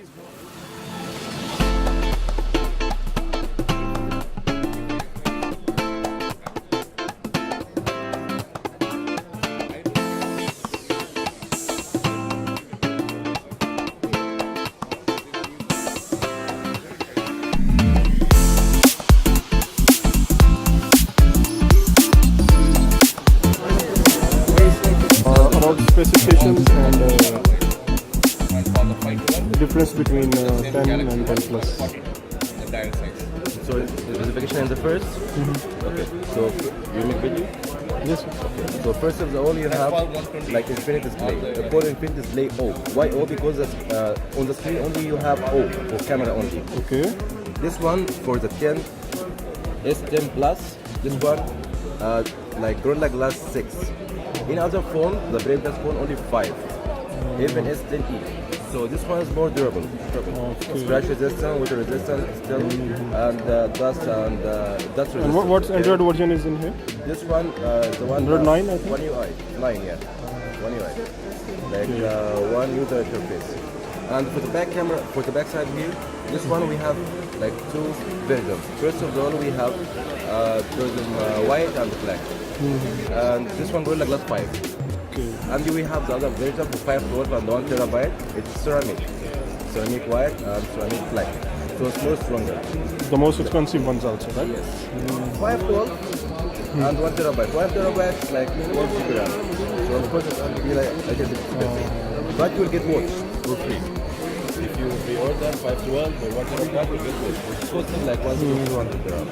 About specifications and difference between 10 and 10 plus. So the specification in the first. Okay. So you make video. Yes. Okay. So first of all, you have like infinite display. The call infinite display O. Why O? Because on the screen only you have O for camera only. Okay. This one for the 10 S10 Plus. This one like Gorilla Glass 6. In other phone, the Brave Glass phone only 5. Even S10e. So this one is more durable. Scratch resistant, water resistant still, and dust resistant. And what's Android version is in here? This one, the one Android 9, I think. One UI, 9, yeah, one UI, like one user interface. And for the back camera, for the back side here, this one we have like two versions. First of all, we have version white and black, and this one Gorilla Glass 5. Okay. And we have the other version for 512 and 1 terabyte. It's ceramic white and ceramic black. So it's more stronger. The most expensive ones also, right? Yes. 512 and 1 terabyte. 1 terabyte is like 12 GB RAM. So of course it's going to be like a little bit expensive. But you'll get watch for free. If you pre-order 512 or 1 terabyte, you'll get watch. Which costs like 1,200 dirham.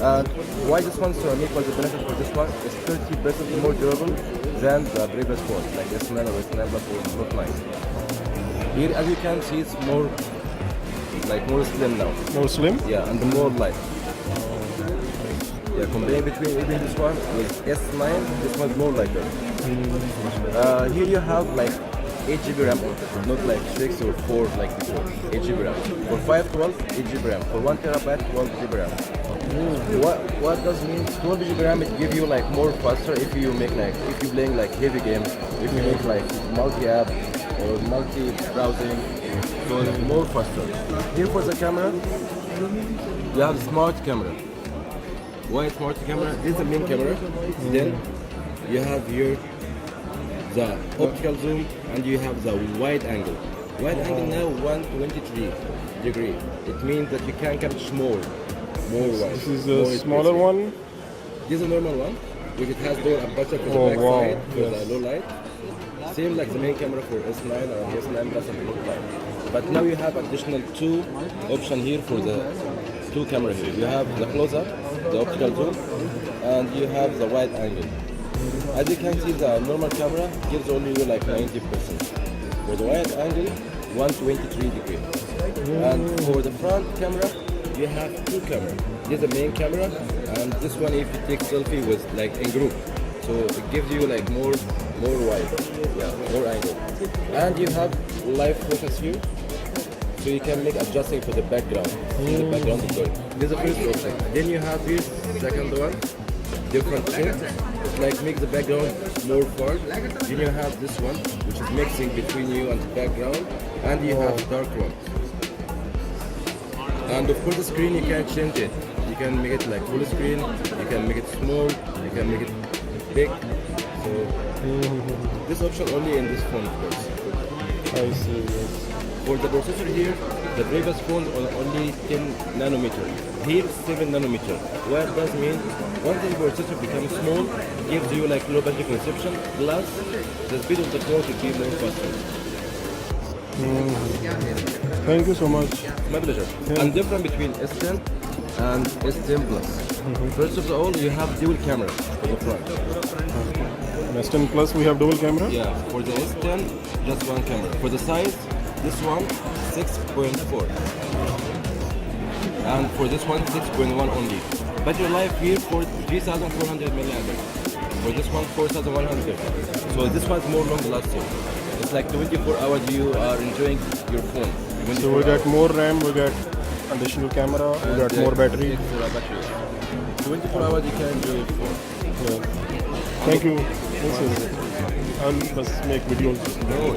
And why this one ceramic? What's the benefit for this one? It's 30% more durable than the previous phone, like S9 or S9 Plus or Note 9. Here, as you can see, it's more slim now. More slim? Yeah, and more light. Yeah, comparing between even this one with S9, this one's more lighter. Here you have like 8 GB RAM, not like 6 or 4 like before. 8 GB RAM. For 512, 8 GB RAM. For 1 terabyte, 12 GB RAM. What does mean 12 GB RAM? It give you like more faster if you make like if you playing like heavy games, if you make like multi-app or multi-browsing, so it's more faster. Here for the camera, you have smart camera. Why smart camera? This is the main camera. Then you have here the optical zoom and you have the wide angle. Wide angle now 123 degree. It means that you can capture more wide. This is a smaller one. This is a normal one, which it has door aperture for the back side for the low light. Same like the main camera for S9 or S9 Plus and Note 9. But now you have additional two option here for the two camera here. You have the close-up, the optical zoom, and you have the wide angle. As you can see, the normal camera gives only you like 90%. For the wide angle, 123 degree. And for the front camera, you have two cameras. This is the main camera, and this one if you take selfie with like in group, so it gives you like more wide, more angle. And you have live focus here, so you can make adjusting for the background. The background is good. This is the first option. Then you have this second one, different tint. It's like make the background more far. Then you have this one, which is mixing between you and the background, and you have dark one. And of course the screen you can change it. You can make it like full screen, you can make it small, you can make it big. So this option only in this phone of course. I see, yes. For the processor here, the previous phone on only 10 nanometer. Here 7 nanometer. What it does mean, once the processor becomes small, gives you like low battery consumption, plus the speed of the phone should be more faster. Thank you so much. My pleasure. And different between S10 and S10 Plus. First of all, you have dual camera for the front. In S10 Plus we have dual camera? Yeah, for the S10, just one camera. For the size, this one 6.4. And for this one, 6.1 only. Battery life here for 3,400 milliamperes. For this one, 4,100. So this one's more long lasting. It's like 24 hours you are enjoying your phone. So we get more RAM, we get additional camera, we got more battery. Extra battery. 24 hours you can enjoy your phone. Yeah. Thank you. I'll just make videos. No.